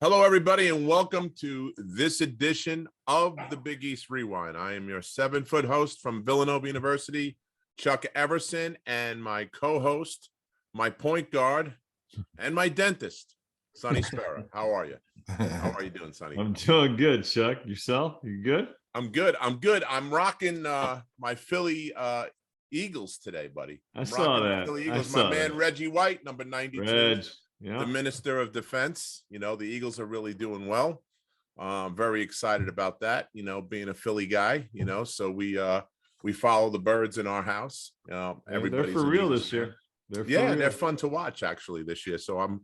Hello, everybody, and welcome to this edition of the Big East Rewind. I am your 7-foot host from Villanova University, Chuck Everson, and my co-host, my point guard, and my dentist, Sonny Sparrow. How are you? How are you doing, Sonny? I'm doing good, Chuck. Yourself? You good? I'm good. I'm rocking my Philly Eagles today, buddy. I saw that. Philly Eagles. My man Reggie White, number 92. Reg, yeah. The Minister of Defense. You know, the Eagles are really doing well. Very excited about that, being a Philly guy, so we follow the birds in our house. Everybody's they're for real this year. They're fun to watch actually this year. So I'm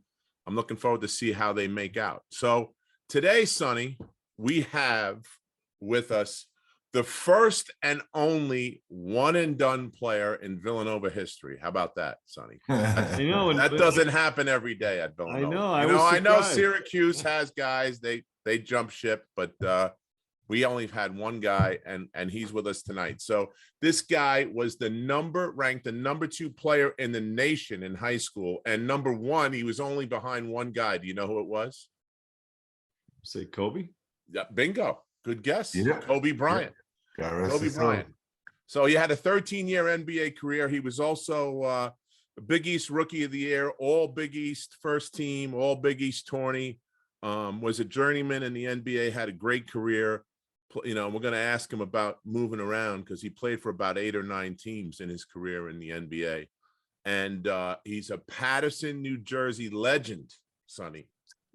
looking forward to see how they make out. So today, Sonny, we have with us the first and only one and done player in Villanova history. How about that, Sonny? That doesn't happen every day at Villanova. I know Syracuse has guys, they jump ship, but we only had one guy, and he's with us tonight. So this guy was ranked the number 2 player in the nation in high school, and number 1, he was only behind one guy. Do you know who it was? Say Kobe? Yeah, bingo. Good guess. Yeah. Kobe Bryant. Kobe Bryant. So he had a 13-year NBA career. He was also a Big East Rookie of the Year, all Big East first team, all Big East tourney. Was a journeyman in the NBA, had a great career. We're going to ask him about moving around because he played for about 8 or 9 teams in his career in the NBA. And he's a Paterson, New Jersey legend, Sonny.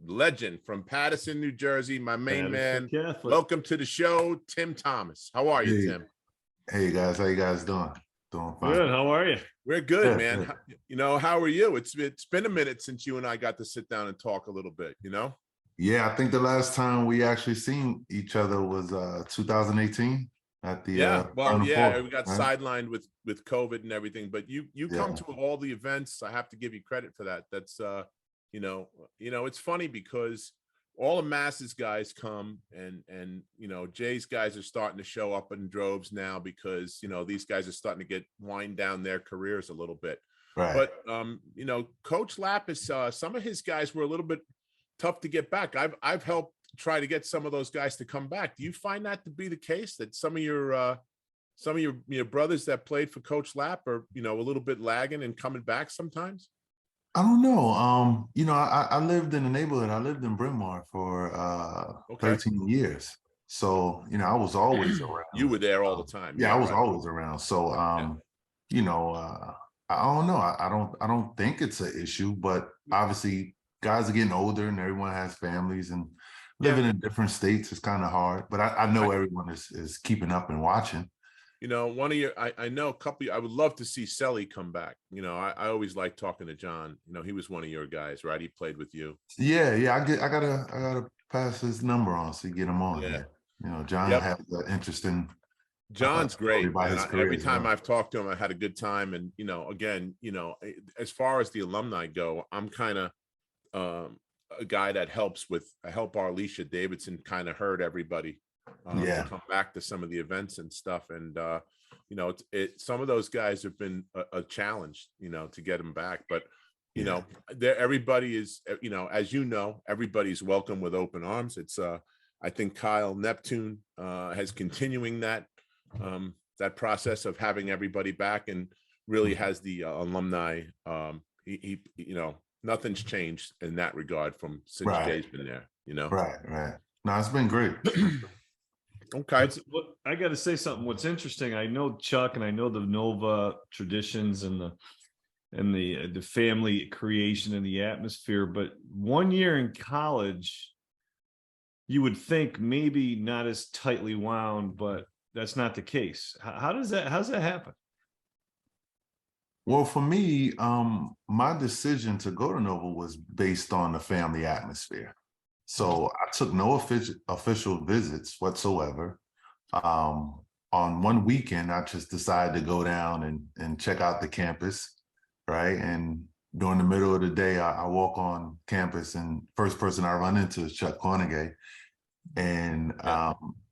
Legend from Paterson, New Jersey, my main man. Catholic. Welcome to the show, Tim Thomas. How are you, Tim? Hey guys, how you guys doing? Doing fine. Good. How are you? We're good, man. How are you? It's been a minute since you and I got to sit down and talk a little bit. Yeah, I think the last time we actually seen each other was 2018 at the we got right? sidelined with COVID and everything. But you come to all the events. I have to give you credit for that. That's it's funny because all of Mass's guys come and Jay's guys are starting to show up in droves now because these guys are starting to wind down their careers a little bit. Right. But Coach Lapis, some of his guys were a little bit tough to get back. I've helped try to get some of those guys to come back. Do you find that to be the case, that some of your brothers that played for Coach Lap are a little bit lagging and coming back sometimes? I don't know. I lived in the neighborhood. I lived in Bryn Mawr for 13 years. So, I was always around. You were there all the time. Yeah, I was always around. So, I don't know. I don't think it's an issue, but obviously guys are getting older and everyone has families and living in different states is kind of hard. But I know everyone is keeping up and watching. One of your, I know a couple, I would love to see Selly come back. I always like talking to John. He was one of your guys, right? He played with you. Yeah. I gotta pass his number on so you get him on. Yeah. John has an interesting. John's great. Every time I've talked to him, I had a good time. And, again, as far as the alumni go, I'm kind of a guy that help our Alicia Davidson kind of herd everybody. To come back to some of the events and stuff, and some of those guys have been a challenge, to get them back. But everybody is, as everybody's welcome with open arms. It's I think Kyle Neptune has continuing that process of having everybody back, and really has the alumni. He nothing's changed in that regard since Jay's been there. Right. No, it's been great. Okay. I got to say something. What's interesting, I know Chuck and I know the Nova traditions and the family creation and the atmosphere, but 1 year in college, you would think maybe not as tightly wound, but that's not the case. How's that happen? Well, for me, my decision to go to Nova was based on the family atmosphere. So I took no official visits whatsoever. On one weekend, I just decided to go down and check out the campus, right? And during the middle of the day, I walk on campus, and first person I run into is Chuck Cornegay. And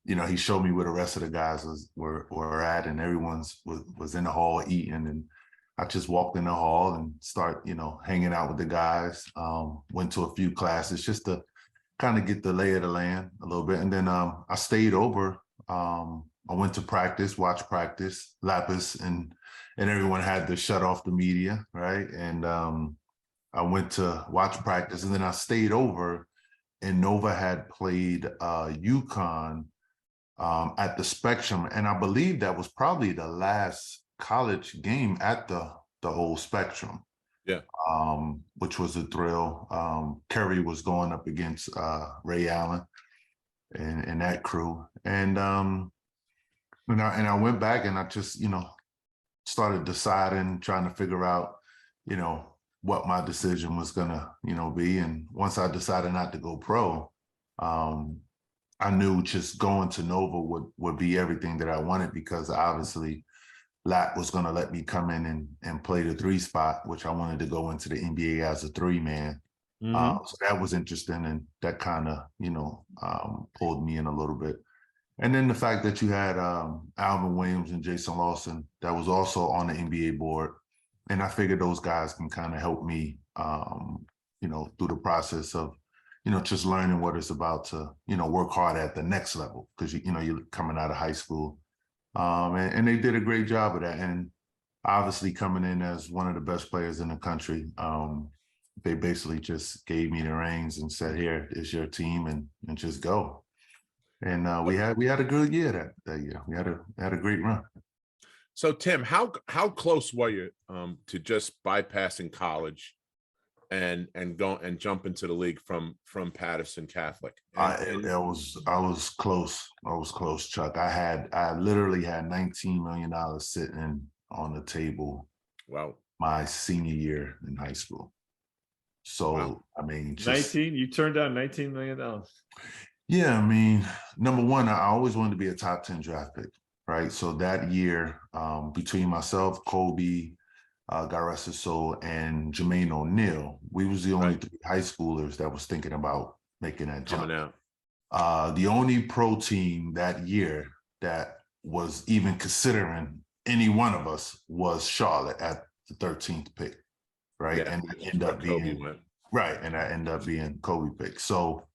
he showed me where the rest of the guys were at, and everyone was in the hall eating. And I just walked in the hall and start, hanging out with the guys. Went to a few classes just to kind of get the lay of the land a little bit. And then I stayed over. I went to practice, watch practice, Lapis, and everyone had to shut off the media, right? And I went to watch practice, and then I stayed over, and Nova had played UConn at the Spectrum, and I believe that was probably the last college game at the whole Spectrum. Yeah. Which was a thrill. Curry was going up against Ray Allen and that crew. And I went back and I just, started deciding, trying to figure out, what my decision was gonna, be. And once I decided not to go pro, I knew just going to Nova would be everything that I wanted, because obviously Lap was going to let me come in and play the 3 spot, which I wanted to go into the NBA as a 3-man. So that was interesting, and that kind of, pulled me in a little bit. And then the fact that you had Alvin Williams and Jason Lawson, that was also on the NBA board. And I figured those guys can kind of help me, through the process of, just learning what it's about to, work hard at the next level, because, you're coming out of high school. And they did a great job of that. And obviously coming in as one of the best players in the country, they basically just gave me the reins and said, here is your team, and just go. And we had a good year that year. We had a great run. So Tim, how close were you to just bypassing college and go and jump into the league from Patterson Catholic? I was close. I was close, Chuck. I literally had $19 million sitting on the table. Wow. My senior year in high school. So wow. I mean, 19. You turned down $19 million. Yeah, I mean, number one, I always wanted to be a top 10 draft pick, right? So that year, between myself, Kobe, God rest his soul, and Jermaine O'Neal, we was the only 3 high schoolers that was thinking about making that jump. Coming out. The only pro team that year that was even considering any one of us was Charlotte at the 13th pick, right? Yeah, and that ended up being Kobe pick. So,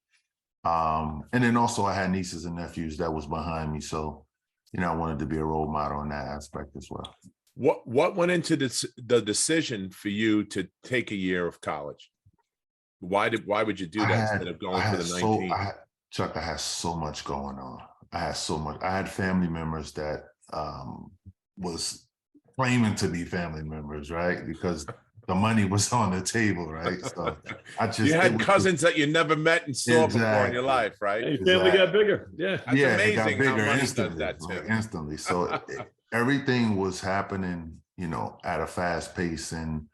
and then also I had nieces and nephews that was behind me, so I wanted to be a role model in that aspect as well. What went into the decision for you to take a year of college? Why would you do that instead of going for the 19? Chuck, I had so much going on. I had so much. I had family members that was claiming to be family members, right? Because the money was on the table, right? So you had cousins that you never met and saw before in your life, right? Hey, family got bigger. Yeah. That's amazing, it got bigger, how money instantly, does that, Tim. Instantly. So everything was happening, at a fast pace. And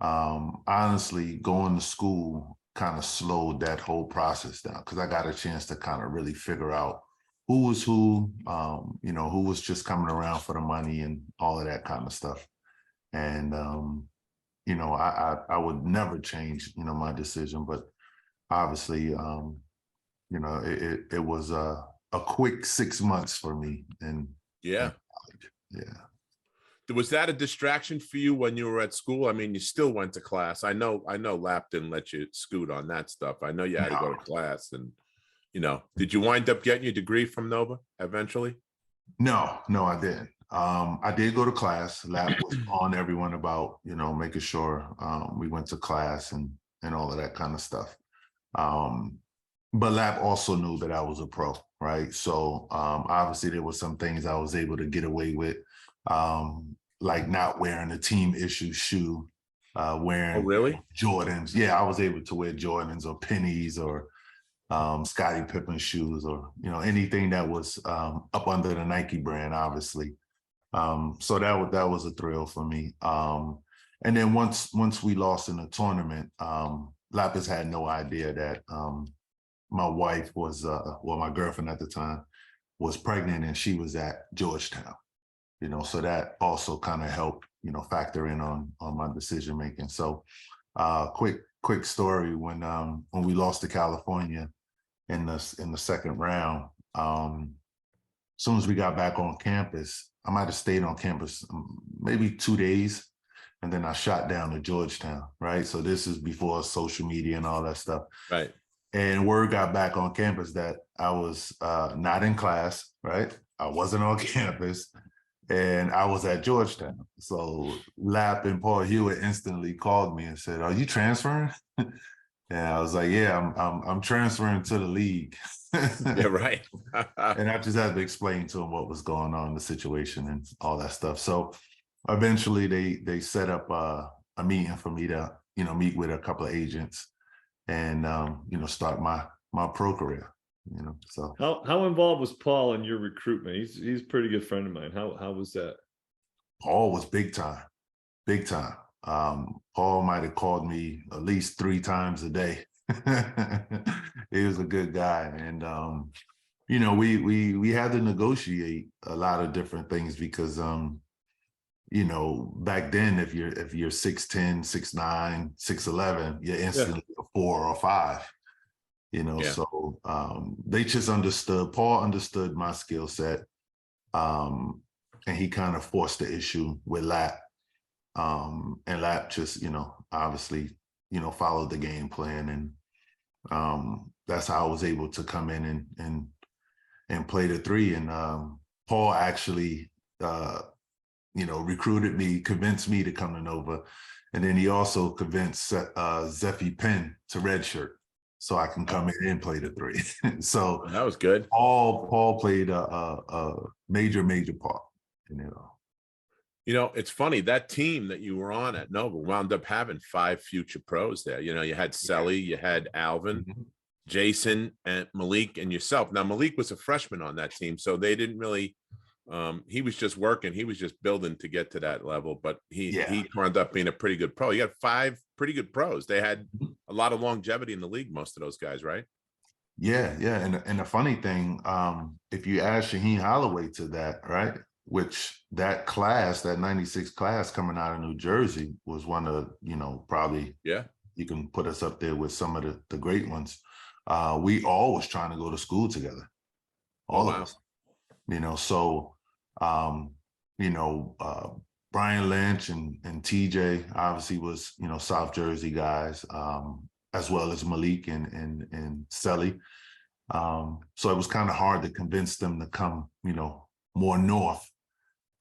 honestly, going to school kind of slowed that whole process down, because I got a chance to kind of really figure out who was who, who was just coming around for the money and all of that kind of stuff. And, I would never change, my decision, but obviously, it was a quick 6 months for me. And yeah. Yeah. Was that a distraction for you when you were at school? I mean, you still went to class. I know Lap didn't let you scoot on that stuff. I know you had to go to class, and, did you wind up getting your degree from Nova eventually? No, I didn't. I did go to class. Lap was on everyone about, making sure we went to class and all of that kind of stuff. But Lap also knew that I was a pro, right? So obviously there were some things I was able to get away with, like not wearing a team issue shoe, wearing Jordans. Yeah, I was able to wear Jordans or pennies or Scottie Pippen shoes, or anything that was up under the Nike brand, obviously. So that was a thrill for me. And then once we lost in the tournament, Lapis had no idea that my wife was my girlfriend at the time was pregnant, and she was at Georgetown. So that also kind of helped factor in on my decision making. So quick story, when we lost to California in the second round, as soon as we got back on campus, I might have stayed on campus maybe 2 days, and then I shot down to Georgetown, right? So this is before social media and all that stuff. Right. And word got back on campus that I was not in class, right? I wasn't on campus, and I was at Georgetown. So Lap and Paul Hewitt instantly called me and said, "Are you transferring?" And I was like, "Yeah, I'm transferring to the league." Yeah, right. And I just had to explain to him what was going on, the situation and all that stuff. So eventually they set up a meeting for me to, meet with a couple of agents and, start my pro career, so. How involved was Paul in your recruitment? He's a pretty good friend of mine. How was that? Paul was big time, big time. Paul might have called me at least 3 times a day. He was a good guy. And, we had to negotiate a lot of different things because, back then, if you're 6'10", 6'9", 6'11", you're instantly a 4 or 5. So they just understood. Paul understood my skill set, and he kind of forced the issue with Lap. And Lap just, obviously, followed the game plan, and that's how I was able to come in and play the 3. And Paul actually, recruited me, convinced me to come to Nova, and then he also convinced Zeffy Penn to redshirt so I can come in and play the 3. So that was good. Paul played a major part. It's funny, that team that you were on at Nova wound up having 5 future pros there. You had Selly, you had Alvin, Jason, and Malik, and yourself. Now, Malik was a freshman on that team, so they didn't really, he was just working. He was just building to get to that level, but he wound up being a pretty good pro. You had 5 pretty good pros. They had a lot of longevity in the league, most of those guys, right? Yeah. And the funny thing, if you add Shaheen Holloway to that, right, which that class, that 96 class coming out of New Jersey was one of, probably, you can put us up there with some of the great ones. We all was trying to go to school together. All of us. So, Brian Lynch and TJ obviously was, South Jersey guys, as well as Malik and Selly. So it was kind of hard to convince them to come, more north.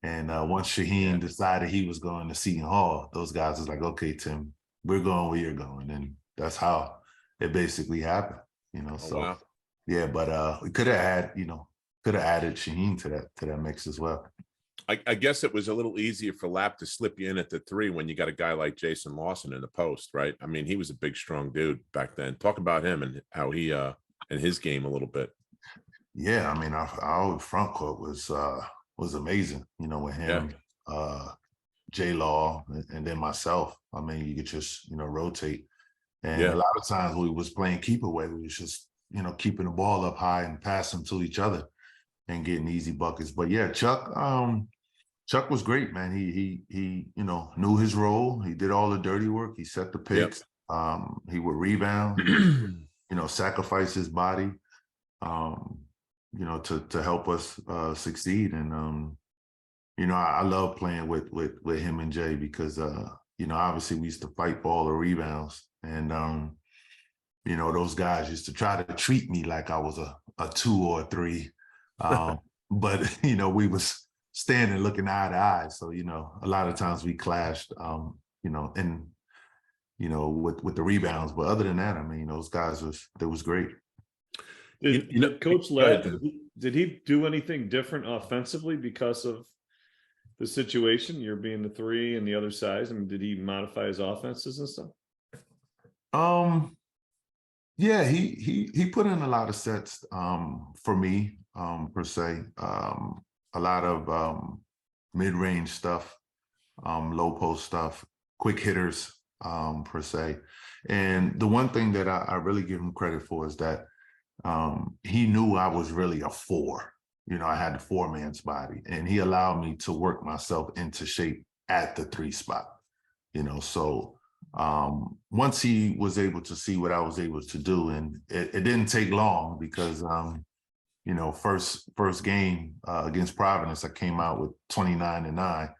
And once Shaheen decided he was going to Seton Hall, those guys was like, "Okay, Tim, we're going where you're going." And that's how it basically happened, so. Yeah, but we could have added Shaheen to that mix as well. I guess it was a little easier for Lap to slip you in at the 3 when you got a guy like Jason Lawson in the post, right? I mean, he was a big, strong dude back then. Talk about him and how he and his game a little bit. Yeah, I mean, our front court was amazing, with him, J-Law, and then myself. I mean, you could just, rotate. And a lot of times we was playing keep away. We was just, keeping the ball up high and passing to each other and getting easy buckets. But yeah, Chuck was great, man. He knew his role. He did all the dirty work. He set the picks. He would rebound, sacrifice his body, to help us succeed. And I love playing with him and Jay because obviously we used to fight for all the rebounds. And those guys used to try to treat me like I was a 2 or a 3. But we was standing looking eye to eye. So, a lot of times we clashed, and with the rebounds. But other than that, I mean, those guys was great. Coach Ladd, did he do anything different offensively because of the situation? You're being the 3 and the other size. I mean, did he modify his offenses and stuff? Yeah, he put in a lot of sets for me, per se. A lot of mid-range stuff, low post stuff, quick hitters, per se. And the one thing that I really give him credit for is that he knew I was really a 4. I had the 4-man's body, and he allowed me to work myself into shape at the 3 spot. So once he was able to see what I was able to do, and it didn't take long because first game against Providence, I came out with 29-9,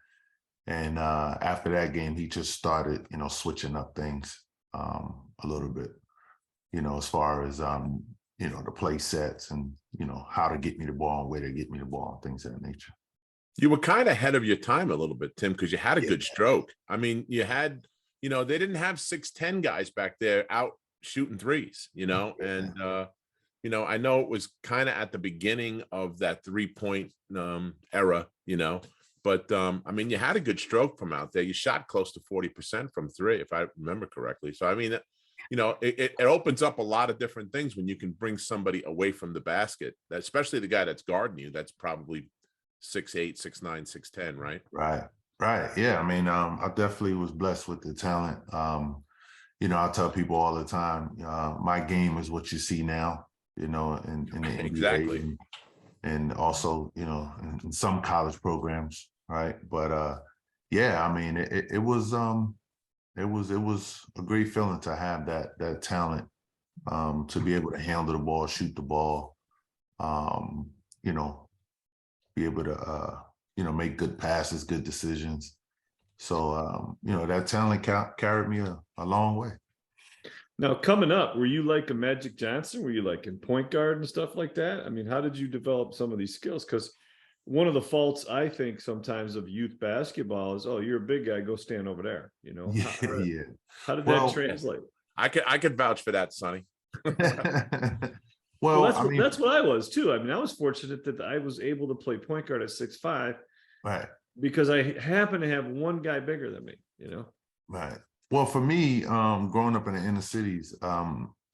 and after that game, he just started switching up things a little bit. as far as the play sets and how to get me the ball and where to get me the ball, things of that nature. You were kind of ahead of your time a little bit, Tim, because you had a good stroke. I mean, you had, they didn't have 6'10" guys back there out shooting threes, and I know it was kind of at the beginning of that 3-point era, but I mean, you had a good stroke from out there. You shot close to 40% from three, if I remember correctly. So, I mean, it opens up a lot of different things when you can bring somebody away from the basket, especially the guy that's guarding you. That's probably 6'8", 6'9", 6'10", right? Right. Yeah. I mean, I definitely was blessed with the talent. I tell people all the time, my game is what you see now, in the NBA. Exactly. And also, in some college programs, right? But yeah, I mean, it was a great feeling to have that talent, to be able to handle the ball, shoot the ball, be able to make good passes, good decisions. So that talent carried me a long way. Now, coming up, were you like a Magic Johnson? Were you like in point guard and stuff like that? I mean, how did you develop some of these skills? Because one of the faults I think sometimes of youth basketball is, oh, you're a big guy, go stand over there. How did that translate? I could vouch for that, Sonny. Well, that's what I was too. I mean, I was fortunate that I was able to play point guard at 6'5", right? Because I happen to have one guy bigger than me. Right. Well, for me, growing up in the inner cities,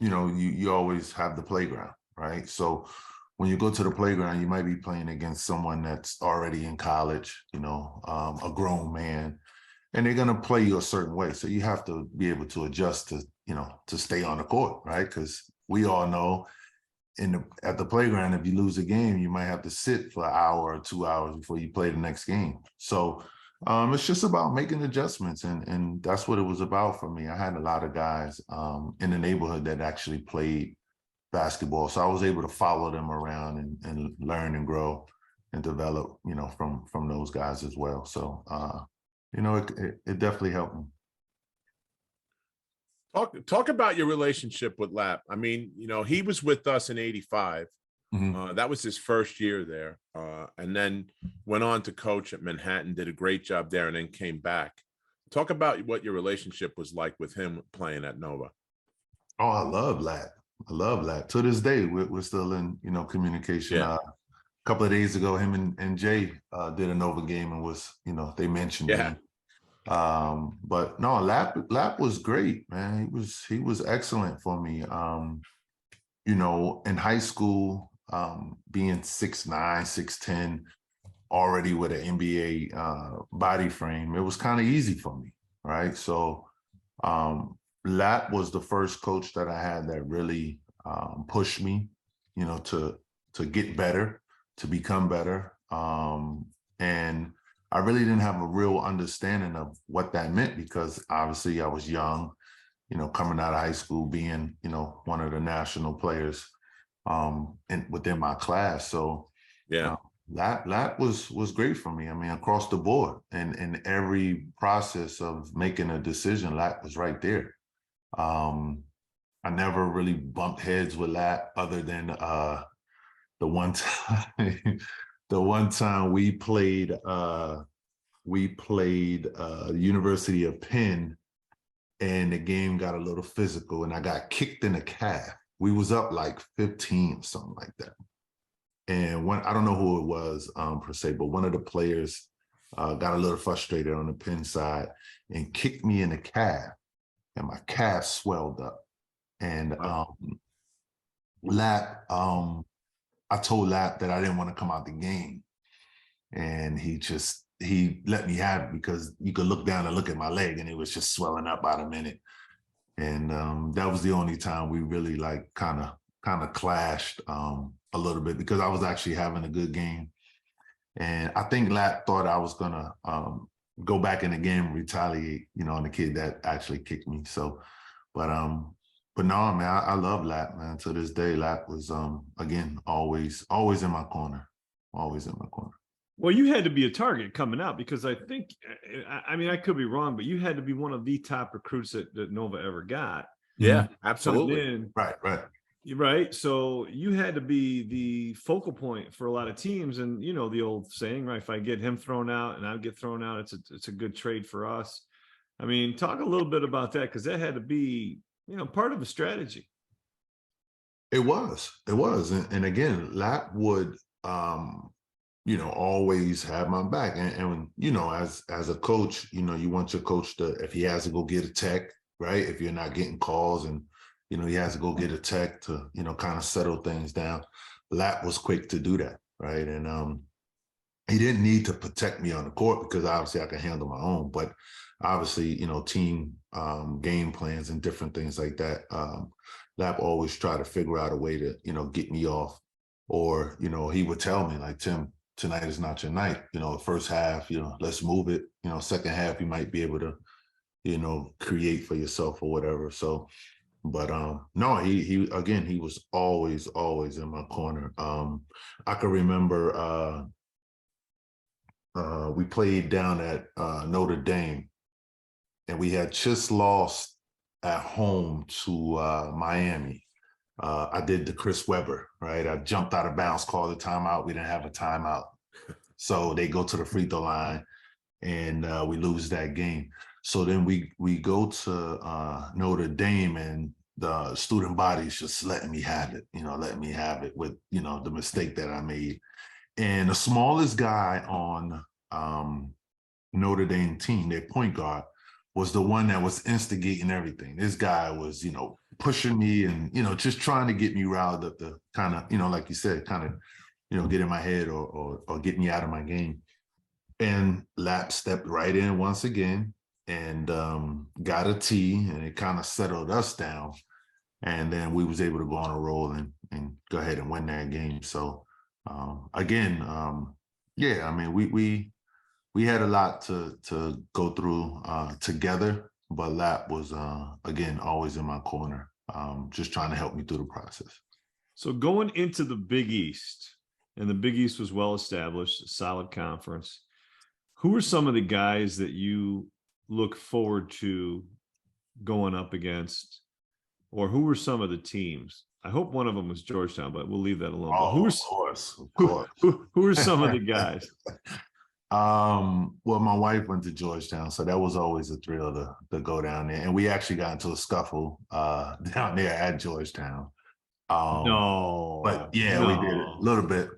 you always have the playground, right? So when you go to the playground, you might be playing against someone that's already in college, a grown man, and they're gonna play you a certain way. So you have to be able to adjust to stay on the court, right? Because we all know at the playground, if you lose a game, you might have to sit for an hour or 2 hours before you play the next game. So it's just about making adjustments, and that's what it was about for me. I had a lot of guys in the neighborhood that actually played basketball, so I was able to follow them around and learn and grow and develop, from those guys as well. So it definitely helped me. Talk about your relationship with Lap. I mean, he was with us in '85. Mm-hmm. That was his first year there, and then went on to coach at Manhattan, did a great job there, and then came back. Talk about what your relationship was like with him playing at Nova. Oh, I love Lap. To this day, we're still in, communication. Yeah. A couple of days ago, him and Jay did a Nova game and was, they mentioned me. But no, Lap was great, man. He was excellent for me. In high school, being 6'9", 6'10", already with an NBA body frame, it was kind of easy for me, right? So Lap was the first coach that I had that really pushed me, to get better, to become better. And I really didn't have a real understanding of what that meant, because obviously I was young, coming out of high school, being, one of the national players within my class. So yeah, that was great for me. I mean, across the board, and in every process of making a decision, Lap was right there. I never really bumped heads with Lap, other than the one time the one time we played University of Penn, and the game got a little physical, and I got kicked in the calf. We was up like 15 or something like that. And I don't know who it was per se, but one of the players got a little frustrated on the Penn side and kicked me in the calf, and my calf swelled up. And Lap, I told Lap that I didn't want to come out the game. And he let me have it, because you could look down and look at my leg, and it was just swelling up by the minute. And that was the only time we really kind of clashed a little bit, because I was actually having a good game. And I think Lap thought I was gonna go back in the game and retaliate, on the kid that actually kicked me. So, but no, man, I love Lap, man. To this day, Lap was again always in my corner, always in my corner. Well, you had to be a target coming out, because I think, I mean, I could be wrong, but you had to be one of the top recruits that Nova ever got. Yeah, come absolutely. in. Right. Right. So you had to be the focal point for a lot of teams. And you know, the old saying, right? If I get him thrown out and I get thrown out, it's a good trade for us. I mean, talk a little bit about that, because that had to be, you know, part of a strategy. It was. And again, Lap would, always have my back. And as a coach, you want your coach to, if he has to go get a tech, right? If you're not getting calls and, he has to go get a tech to, kind of settle things down. Lap was quick to do that, right? And he didn't need to protect me on the court because obviously I can handle my own, but obviously, team game plans and different things like that. Lap always try to figure out a way to, get me off. Or, he would tell me like, Tim, tonight is not your night. First half, let's move it. Second half, you might be able to, create for yourself or whatever. So, but no, he again, he was always in my corner. I can remember we played down at Notre Dame, and we had just lost at home to Miami. I did the Chris Webber, right? I jumped out of bounds, called a timeout. We didn't have a timeout. So they go to the free throw line, and we lose that game. So then we go to Notre Dame, and the student body's just letting me have it, with, the mistake that I made. And the smallest guy on Notre Dame team, their point guard, was the one that was instigating everything. This guy was, pushing me and, just trying to get me riled up to kind of, like you said, kind of, get in my head or get me out of my game. And Lap stepped right in once again and got a tee, and it kind of settled us down. And then we was able to go on a roll and go ahead and win that game. So again, yeah, I mean, we had a lot to go through together, but Lap was again always in my corner, just trying to help me through the process. So going into the Big East, and the Big East was well established, a solid conference. Who are some of the guys that you look forward to going up against, or who were some of the teams? I hope one of them was Georgetown, but we'll leave that alone. Oh, of course. Who are some of the guys? Well, my wife went to Georgetown, so that was always a thrill to go down there. And we actually got into a scuffle down there at Georgetown. But yeah, we did it a little bit.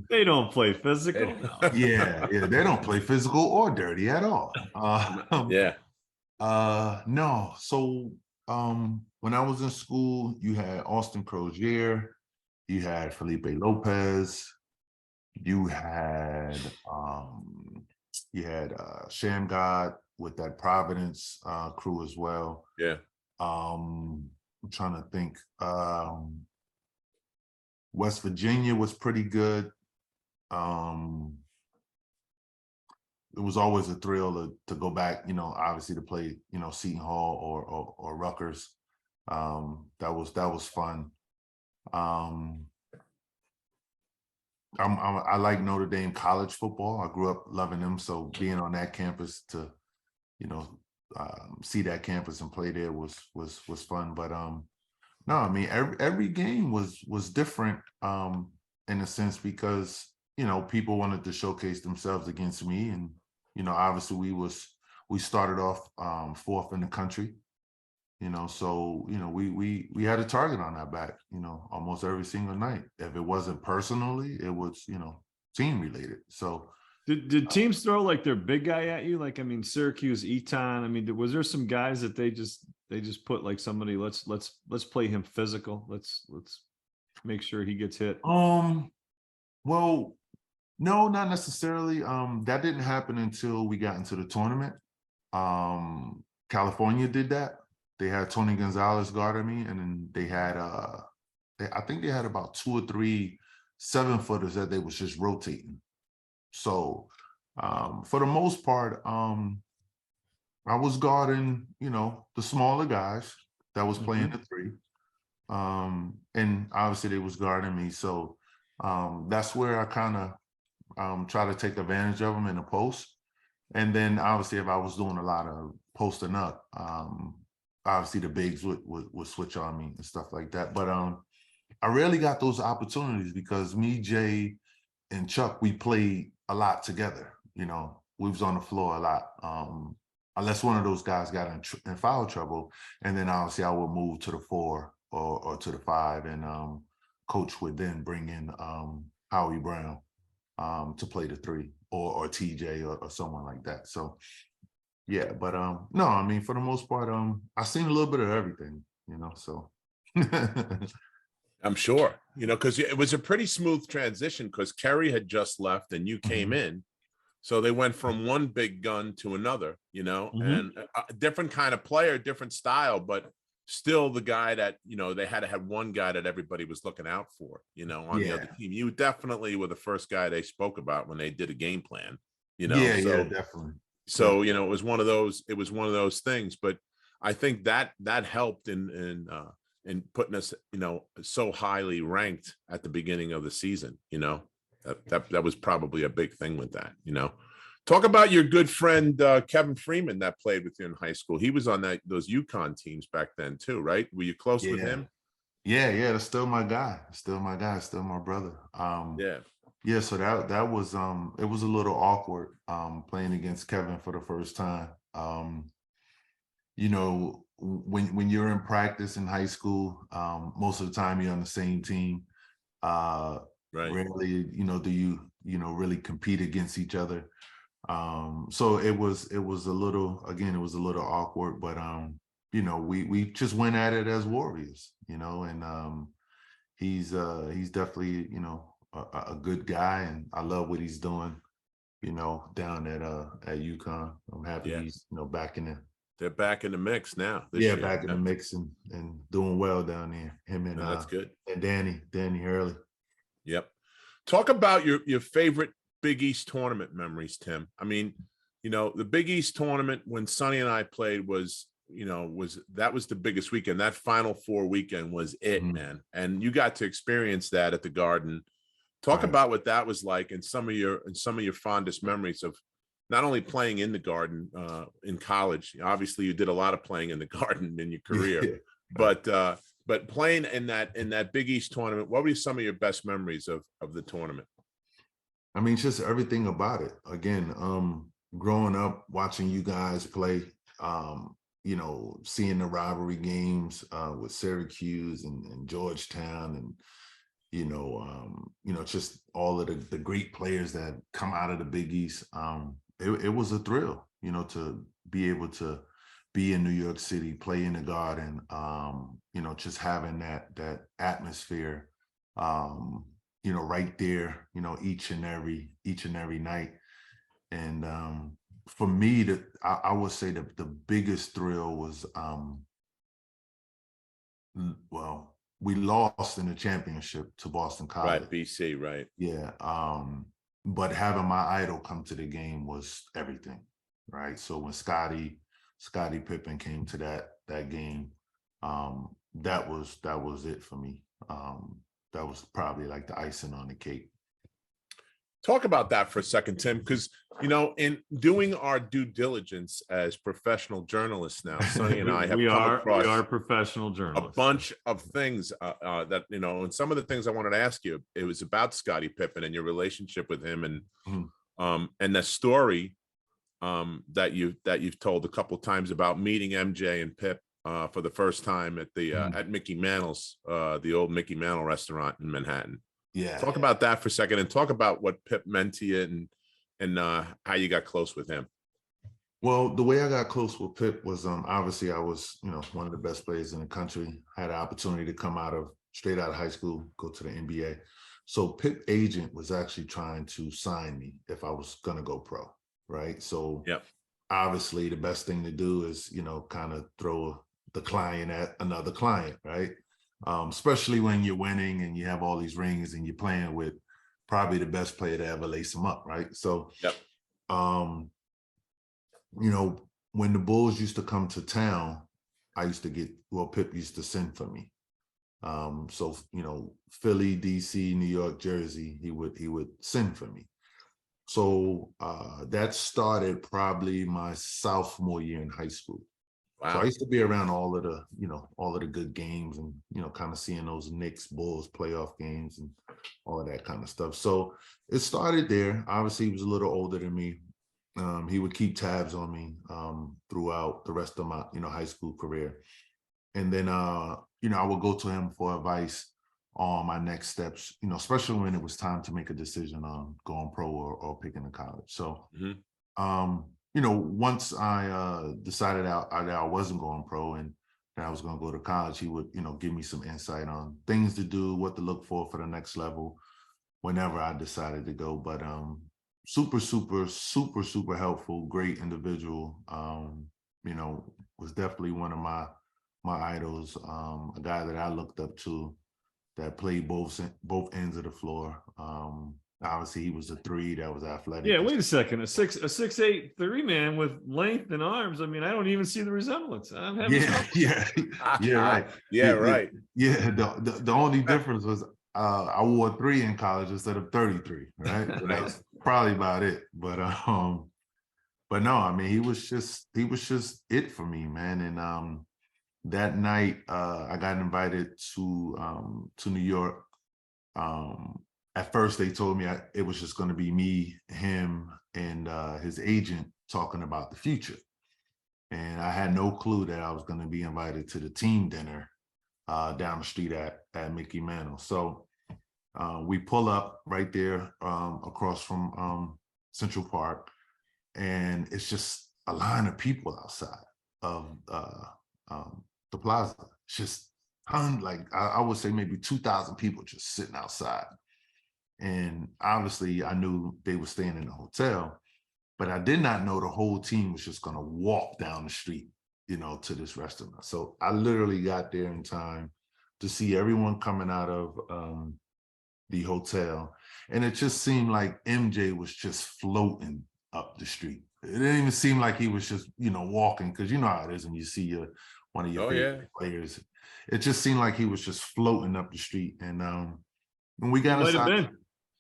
They don't play physical. Yeah, they don't play physical or dirty at all. Yeah. No. So when I was in school, you had Austin Crozier, you had Felipe Lopez, you had Shamgod with that Providence crew as well. Yeah. I'm trying to think. West Virginia was pretty good. It was always a thrill to go back, obviously to play, Seton Hall or Rutgers. That was fun. I like Notre Dame college football. I grew up loving them, so being on that campus to, see that campus and play there was fun. But no, I mean every game was different in a sense because people wanted to showcase themselves against me, and obviously we started off fourth in the country. So we had a target on our back, almost every single night. If it wasn't personally, it was team related. So did teams throw like their big guy at you? Like, I mean, Syracuse, Eton. I mean, was there some guys that they just put like somebody? Let's play him physical. Let's make sure he gets hit. Well, no, not necessarily. That didn't happen until we got into the tournament. California did that. They had Tony Gonzalez guarding me, and then they had I think they had about 2 or 3 7-footers that they was just rotating. So for the most part, I was guarding, the smaller guys that was playing the 3. And obviously they was guarding me. So that's where I kind of try to take advantage of them in the post. And then obviously if I was doing a lot of posting up, obviously the bigs would switch on me and stuff like that. But I rarely got those opportunities because me, Jay, and Chuck, we played a lot together. You know, we was on the floor a lot. Unless one of those guys got in foul trouble, and then obviously I would move to the 4 or to the 5, and coach would then bring in Howie Brown to play the 3 or TJ or someone like that. So yeah, but no, I mean, for the most part, I've seen a little bit of everything, you know, so. I'm sure, you know, because it was a pretty smooth transition because Kerry had just left and you came in. So they went from one big gun to another, you know, and a different kind of player, different style, but still the guy that, you know, they had to have one guy that everybody was looking out for, you know, on the other team. You definitely were the first guy they spoke about when they did a game plan, you know. Yeah, so, yeah, definitely. So, you know, it was one of those things, but I think that helped in putting us, you know, so highly ranked at the beginning of the season, you know. That was probably a big thing with that, you know. Talk about your good friend Kevin Freeman that played with you in high school. He was on those UConn teams back then too, right? Were you close with him? Yeah, that's still my guy. Still my brother. Yeah, so that was it was a little awkward playing against Kevin for the first time. You know, when you're in practice in high school, most of the time you're on the same team. Right. Rarely, you know, do you really compete against each other. So it was a little awkward, but you know, we just went at it as warriors, you know, and he's definitely, you know, a good guy, and I love what he's doing, you know, down at UConn. I'm happy he's, you know, back in they're back in the mix now. Yeah, back in the mix and doing well down there. Him and that's good. And Danny Hurley. Yep. Talk about your favorite Big East tournament memories, Tim. I mean, you know, the Big East tournament when Sonny and I played was the biggest weekend. That Final Four weekend was it, man. And you got to experience that at the Garden. Talk about what that was like and some of your fondest memories of not only playing in the Garden in college. Obviously, you did a lot of playing in the Garden in your career, but playing in that Big East tournament. What were some of your best memories of the tournament? I mean, just everything about it. Again, growing up watching you guys play, you know, seeing the rivalry games with Syracuse and Georgetown, and you know, just all of the great players that come out of the Big East. It was a thrill, you know, to be able to be in New York City, play in the Garden, you know, just having that atmosphere, you know, right there, you know, each and every night. And for me, I would say the biggest thrill was, well, we lost in the championship to Boston College. Right, BC, right. Yeah. But having my idol come to the game was everything, right? So when Scottie Pippen came to that game, that was it for me. That was probably like the icing on the cake. Talk about that for a second, Tim, because, you know, in doing our due diligence as professional journalists now, Sonny and I have come across we are professional journalists. A bunch of things that, you know, and some of the things I wanted to ask you, it was about Scottie Pippen and your relationship with him, and the story that you've told a couple of times about meeting MJ and Pip for the first time at the at Mickey Mantle's, the old Mickey Mantle restaurant in Manhattan. Yeah. Talk about that for a second and talk about what Pip meant to you and how you got close with him. Well, the way I got close with Pip was obviously I was, you know, one of the best players in the country. I had an opportunity to come straight out of high school, go to the NBA. So Pip agent was actually trying to sign me if I was going to go pro, right? So obviously the best thing to do is, you know, kind of throw the client at another client, right? Especially when you're winning and you have all these rings and you're playing with probably the best player to ever lace them up, right? So, you know, when the Bulls used to come to town, I used to Pip used to send for me. So, you know, Philly, DC, New York, Jersey, he would send for me. So that started probably my sophomore year in high school. So I used to be around all of the good games and, kind of seeing those Knicks Bulls playoff games and all of that kind of stuff. So it started there. Obviously, he was a little older than me. He would keep tabs on me throughout the rest of my, high school career. And then, I would go to him for advice on my next steps, especially when it was time to make a decision on going pro or picking a college. So, once I decided that I wasn't going pro and that I was going to go to college, he would, give me some insight on things to do, what to look for the next level whenever I decided to go. But super, super, super, super helpful, great individual. Was definitely one of my idols, a guy that I looked up to that played both ends of the floor. Obviously, he was a three that was athletic. Yeah, wait a second. A 6'8" three man with length and arms. I mean, I don't even see the resemblance. I'm having right. Right. Yeah. The only difference was I wore 3 in college instead of 33. Right. So that was probably about it. But no, I mean, he was just it for me, man. And that night, I got invited to New York. At first, they told me it was just going to be me, him, and his agent talking about the future. And I had no clue that I was going to be invited to the team dinner down the street at Mickey Mantle. So we pull up right there across from Central Park, and it's just a line of people outside of the plaza. It's just like I would say maybe 2,000 people just sitting outside. And obviously I knew they were staying in the hotel, but I did not know the whole team was just going to walk down the street, to this restaurant. So I literally got there in time to see everyone coming out of the hotel. And it just seemed like MJ was just floating up the street. It didn't even seem like he was just, walking, because you know how it is when you see one of your favorite players. It just seemed like he was just floating up the street. And when we got inside,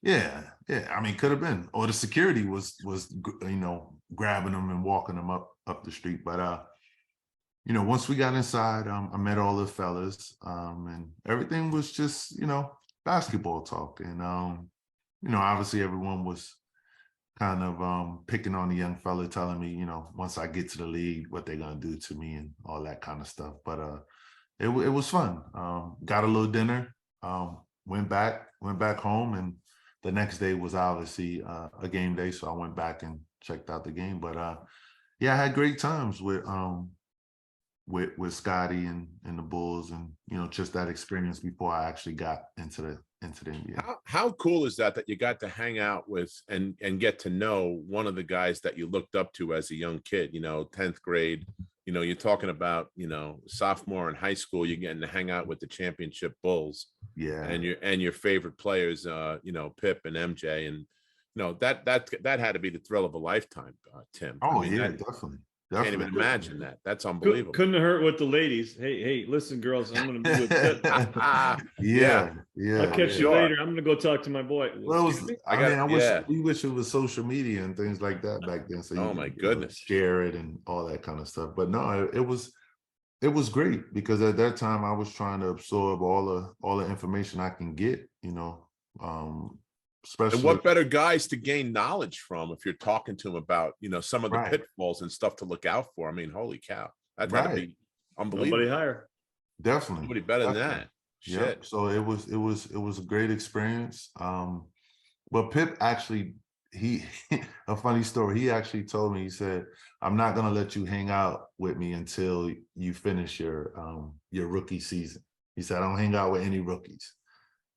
yeah. I mean, could have been, or the security was grabbing him and walking him up the street. But once we got inside, I met all the fellas, and everything was just basketball talk. And obviously everyone was kind of picking on the young fella, telling me, once I get to the league, what they're gonna do to me and all that kind of stuff. But it was fun. Got a little dinner, went back home, and the next day was obviously a game day, so I went back and checked out the game. But I had great times with Scotty and the Bulls, and just that experience before I actually got into the NBA. How cool is that you got to hang out with and get to know one of the guys that you looked up to as a young kid, 10th grade, you're talking about, sophomore in high school, you're getting to hang out with the championship Bulls. Yeah. And your favorite players, Pip and MJ, and that had to be the thrill of a lifetime, Tim. Oh, definitely. Can't even imagine that. That's unbelievable. Couldn't have hurt with the ladies. Hey, listen, girls, I'm going to be with Pip. Yeah. I'll catch you later. I'm going to go talk to my boy. Well, we wish it was social media and things like that back then. So my goodness, share it and all that kind of stuff. But no, it was great, because at that time I was trying to absorb all the information I can get, especially. And what better guys to gain knowledge from if you're talking to them about, some of the pitfalls and stuff to look out for. I mean, holy cow, that's got to be unbelievable. Nobody higher. Definitely. Nobody better than that. Shit. Yeah. So it was a great experience. But Pip actually, a funny story. He actually told me, he said, "I'm not going to let you hang out with me until you finish your rookie season." He said, "I don't hang out with any rookies."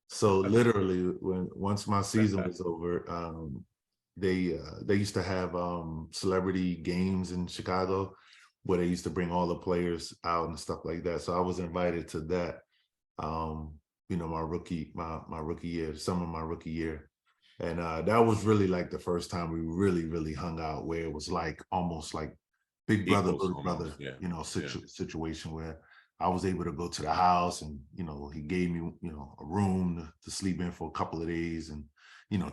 So literally, once my season was over, they used to have celebrity games in Chicago where they used to bring all the players out and stuff like that. So I was invited to that. My rookie year, summer of my rookie year. And that was really like the first time we really, really hung out, where it was like almost like big brother, little brother, situation where I was able to go to the house, and, he gave me, a room to sleep in for a couple of days, and,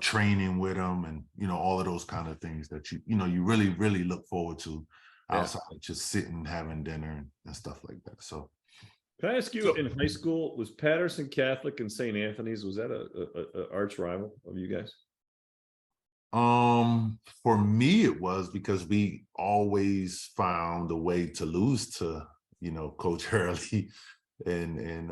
training with him, and, all of those kind of things that you really, really look forward to outside of just sitting, having dinner and stuff like that. So can I ask you, in high school, was Patterson Catholic and St. Anthony's, was that a arch rival of you guys? For me, it was because we always found a way to lose to, Coach Hurley in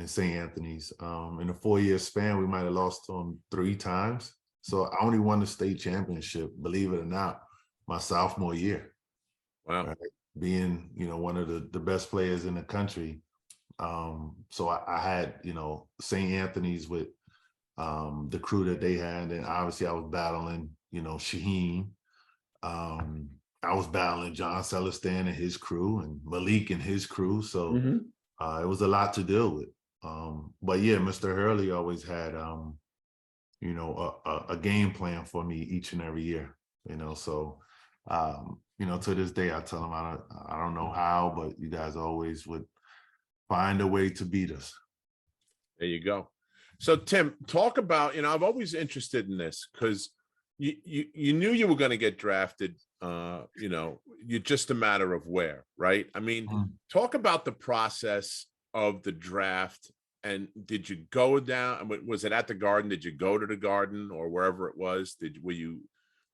St. Anthony's. In a 4-year span, we might have lost to him 3 times. So I only won the state championship, believe it or not, my sophomore year. Wow. Right? Being, one of the best players in the country. So I had, St. Anthony's with the crew that they had, and obviously I was battling, Shaheen. I was battling John Celestin and his crew, and Malik and his crew. So it was a lot to deal with. But yeah, Mr. Hurley always had, a game plan for me each and every year. So to this day, I tell him I don't know how, but you guys always would find a way to beat us. There you go. So Tim, talk about, I'm always interested in this because you knew you were going to get drafted. You just a matter of where, right? I mean, talk about the process of the draft. And did you go down? Was it at the Garden? Did you go to the Garden or wherever it was? Were you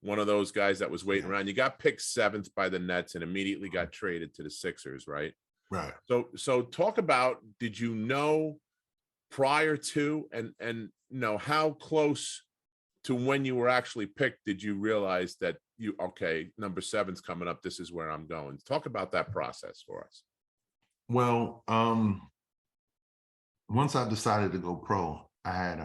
one of those guys that was waiting around? You got picked 7th by the Nets and immediately got traded to the Sixers, right? Right. So talk about, did you know prior to, and how close to when you were actually picked did you realize that number 7's coming up, this is where I'm going? Talk about that process for us. Well, once I decided to go pro, I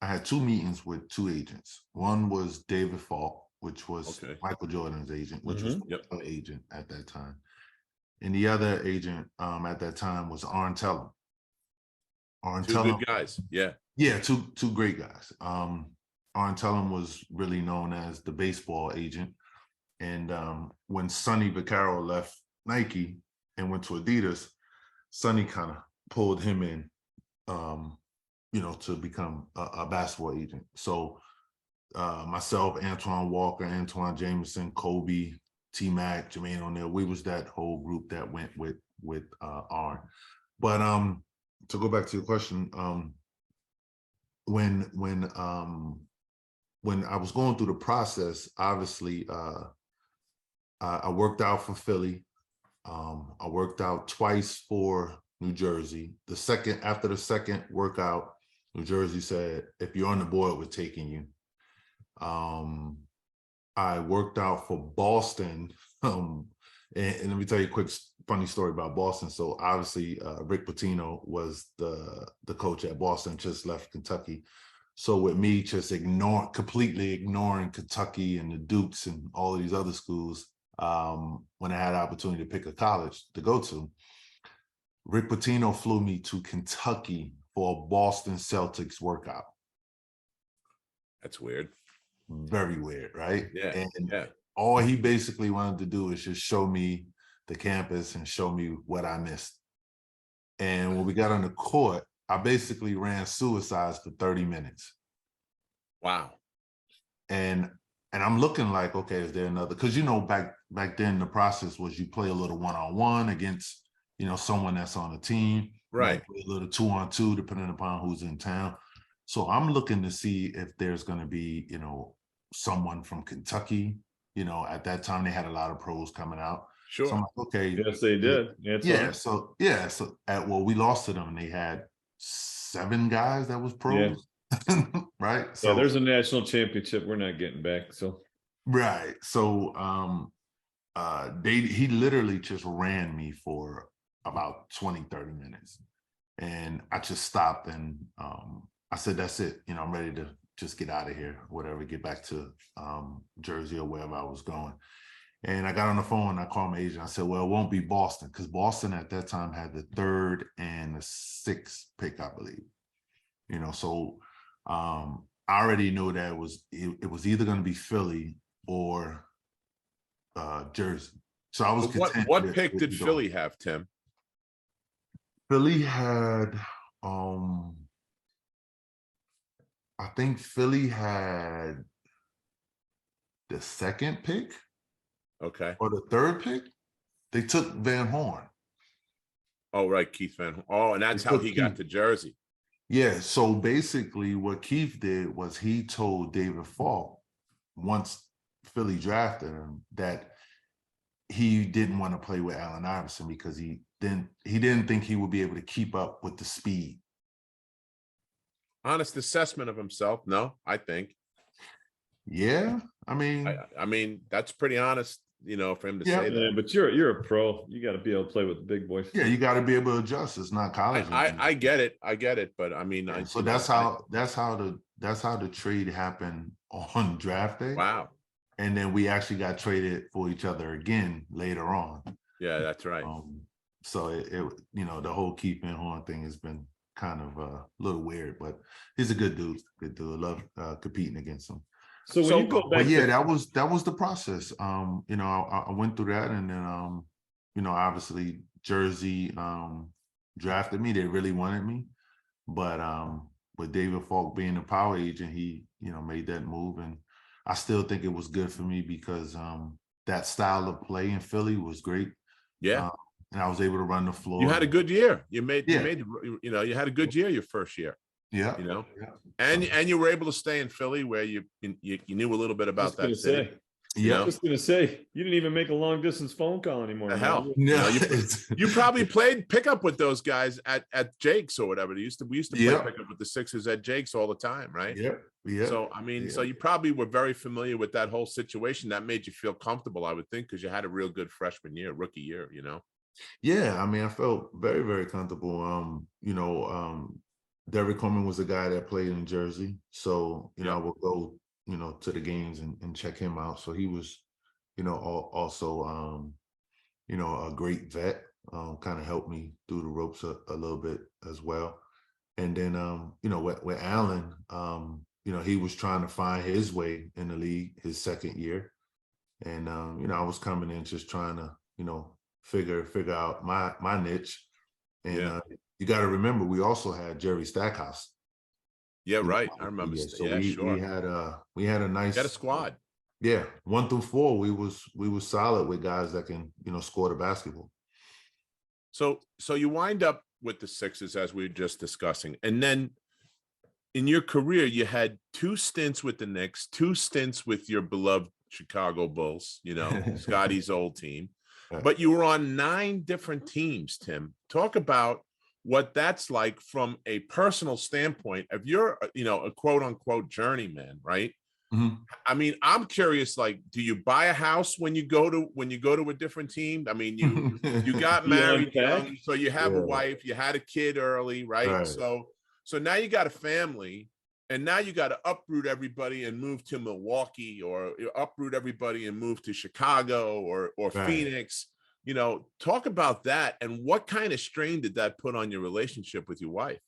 had 2 meetings with 2 agents. One was David Falk, which was Michael Jordan's agent, which was an agent at that time. And the other agent at that time was Arn Tellem. Two good guys. Yeah, two great guys. Arn Tellem was really known as the baseball agent. And when Sonny Vaccaro left Nike and went to Adidas, Sonny kind of pulled him in, to become a basketball agent. So myself, Antoine Walker, Antoine Jameson, Kobe, T-Mac, Jermaine O'Neal, we was that whole group that went with Arn. But to go back to your question, when I was going through the process, obviously I worked out for Philly. I worked out twice for New Jersey. After the second workout, New Jersey said, if you're on the board, we're taking you. I worked out for Boston. And let me tell you a quick funny story about Boston. So obviously Rick Pitino was the coach at Boston, just left Kentucky. So with me just completely ignoring Kentucky and the Dukes and all of these other schools, when I had the opportunity to pick a college to go to, Rick Pitino flew me to Kentucky for a Boston Celtics workout. That's weird. Very weird, right? Yeah. And all he basically wanted to do is just show me the campus and show me what I missed. And when we got on the court, I basically ran suicides for 30 minutes. Wow. And I'm looking like, okay, is there another? Because back then the process was you play a little one-on-one against someone that's on the team, right? Play a little 2-on-2 depending upon who's in town. So I'm looking to see if there's going to be someone from Kentucky. At that time they had a lot of pros coming out. Sure. So I'm like, okay. Yes, they did. So we lost to them and they had 7 guys that was pros. Right. So there's a national championship we're not getting back. So right. So he literally just ran me for about 20-30 minutes. And I just stopped and I said, that's it. I'm ready to just get out of here, whatever, get back to Jersey or wherever I was going. And I got on the phone and I called my agent. I said, well, it won't be Boston, because Boston at that time had the 3rd and the 6th pick, I believe. So I already knew that it was either going to be Philly or Jersey. So I was content. What pick did Philly have, Tim? Philly had, I think Philly had the 2nd pick. Okay. or the third pick, they took Van Horn. Oh, right, Keith Van Horn. Oh, and that's how he got to Jersey. Yeah, so basically what Keith did was he told David Falk, once Philly drafted him, that he didn't want to play with Allen Iverson because he didn't think he would be able to keep up with the speed. Honest assessment of himself. No, I think. Yeah, I mean, that's pretty honest, for him to say that. Yeah, but you're a pro. You got to be able to play with the big boys. Yeah, you got to be able to adjust. It's not college. I get it, but I mean, so that's how the trade happened on draft day. Wow. And then we actually got traded for each other again later on. Yeah, that's right. So it the whole Keith Van Horn thing has been kind of a little weird, but he's a good dude. Good dude. Love competing against him. So when you go back, that was the process. I went through that, and then obviously Jersey drafted me. They really wanted me, but with David Falk being a power agent, he made that move, and I still think it was good for me because that style of play in Philly was great. Yeah. And I was able to run the floor. You had a good year. You had a good year your first year. Yeah. And you were able to stay in Philly where you knew a little bit about that city. Yeah, I was going to say, you didn't even make a long distance phone call anymore. The hell, no. You probably played pickup with those guys at Jake's or whatever. We used to play pickup with the Sixers at Jake's all the time, right? Yeah. So I mean, so you probably were very familiar with that whole situation. That made you feel comfortable, I would think, because you had a real good freshman year, rookie year. Yeah, I mean, I felt very, very comfortable. Derrick Coleman was a guy that played in Jersey, so I would go to the games and check him out. So he was, also, a great vet, kind of helped me through the ropes a little bit as well. And then, with Allen, he was trying to find his way in the league his second year. And, I was coming in just trying to, figure out my niche. And you got to remember, we also had Jerry Stackhouse. Yeah, right. I remember. So we had a nice squad. Yeah, 1 through 4, we was solid with guys that can score the basketball. So you wind up with the Sixers as we were just discussing, and then in your career you had 2 stints with the Knicks, 2 stints with your beloved Chicago Bulls. Scotty's old team, but you were on 9 different teams. Tim, talk about what that's like from a personal standpoint of your, a quote unquote journeyman, right? Mm-hmm. I mean, I'm curious, like, do you buy a house when you go to a different team? I mean, you got married young, so you have a wife, you had a kid early, right? So now you got a family, and now you got to uproot everybody and move to Milwaukee, or uproot everybody and move to Chicago or Phoenix. Talk about that, and what kind of strain did that put on your relationship with your wife?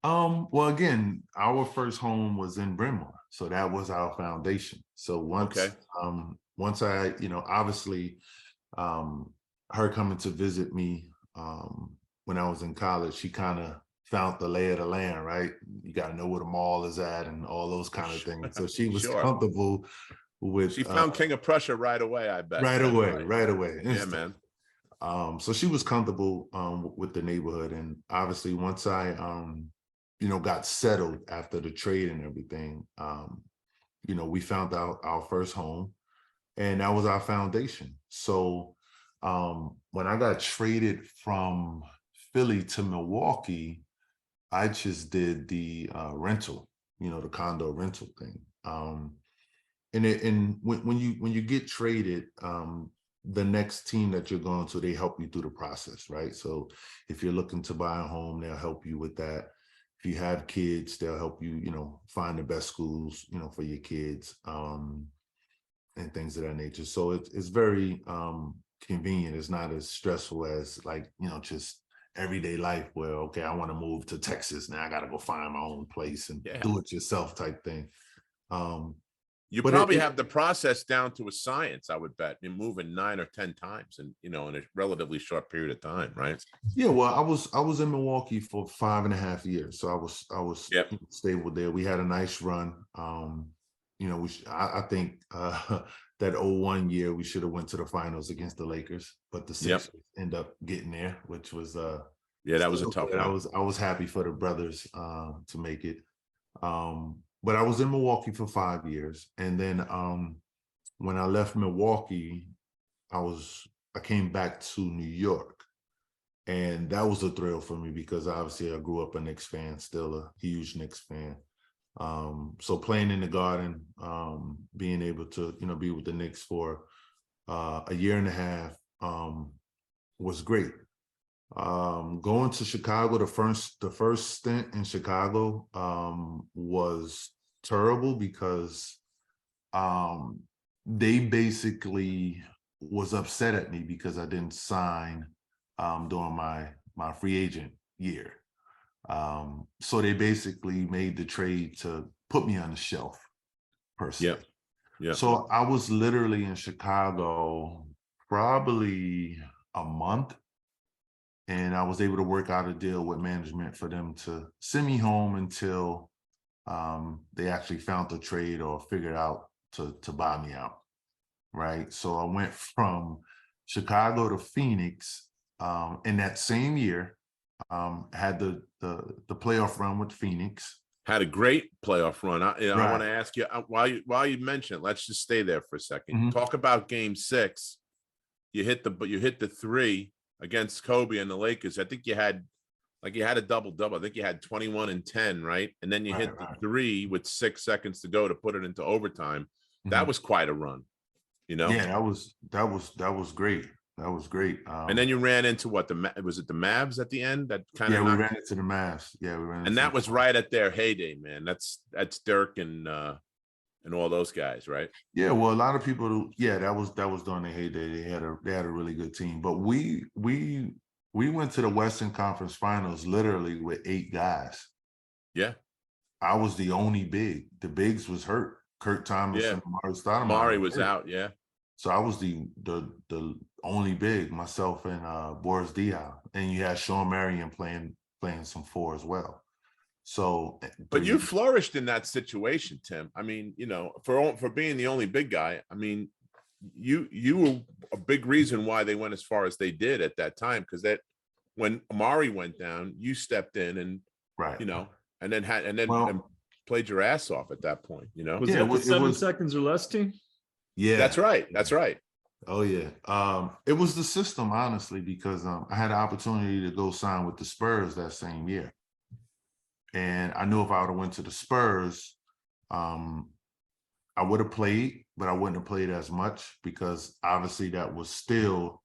Well, again, our first home was in Bryn Mawr, so that was our foundation. So once I, obviously, her coming to visit me when I was in college, she kind of found the lay of the land, right? You got to know where the mall is at and all those kind of things. So she was comfortable with. She found King of Prussia right away, I bet. Right away. Yeah, man. So she was comfortable with the neighborhood, and obviously once I got settled after the trade and everything, we found out our first home, and that was our foundation. So when I got traded from Philly to Milwaukee, I just did the rental, the condo rental thing. And when you get traded, the next team that you're going to, they help you through the process, right? So if you're looking to buy a home, they'll help you with that. If you have kids, they'll help you, find the best schools, for your kids, and things of that nature. So it's very convenient. It's not as stressful as just everyday life where, okay, I want to move to Texas. Now I got to go find my own place and do it yourself type thing. You probably have the process down to a science, I would bet. You're moving 9 or 10 times in a relatively short period of time, right? Yeah, well, I was in Milwaukee for 5.5 years, so I was stable there. We had a nice run. I think that 01 year, we should have went to the finals against the Lakers, but the Sixers end up getting there, which was that was a tough one. I was happy for the brothers to make it. But I was in Milwaukee for 5 years, and then when I left Milwaukee, I came back to New York, and that was a thrill for me because obviously I grew up a Knicks fan, still a huge Knicks fan. So playing in the Garden, being able to, be with the Knicks for a year and a half was great. Going to Chicago, the first stint in Chicago was terrible because they basically was upset at me because I didn't sign during my free agent year. So they basically made the trade to put me on the shelf, per se. Yeah. So I was literally in Chicago probably a month, and I was able to work out a deal with management for them to send me home until they actually found the trade or figured out to buy me out, right? So I went from Chicago to Phoenix in that same year. Had the playoff run with Phoenix. Had a great playoff run. I Right. want to ask you while you mention it, let's just stay there for a second. Talk about Game 6. You hit the 3 against Kobe and the Lakers. I think you had a double-double. I think you had 21 and 10, right? And then you hit the 3 with 6 seconds to go to put it into overtime. That was quite a run, Yeah, that was great. That was great. And then you ran into was it the Mavs at the end? That kind of we ran into the Mavs. Yeah, we ran into and that was right at their heyday, man. That's Dirk and all those guys, right? Yeah, well, a lot of people, that was during their heyday. They had a really good team. But we went to the Western Conference Finals literally with 8 guys. Yeah. I was the only big. The bigs was hurt. Kurt Thomas and Amari Stoudemire. Amari was out, yeah. So I was the only big, myself and Boris Diaw, and you had Sean Marion playing some 4 as well. So, but you flourished in that situation, Tim. I mean, for being the only big guy. I mean, you were a big reason why they went as far as they did at that time, because that when Amari went down, you stepped in and and then played your ass off at that point. Was that the 7 seconds or less team? Yeah, that's right. Oh yeah. It was the system, honestly, because I had the opportunity to go sign with the Spurs that same year. And I knew if I would have went to the Spurs, I would have played, but I wouldn't have played as much because obviously that was still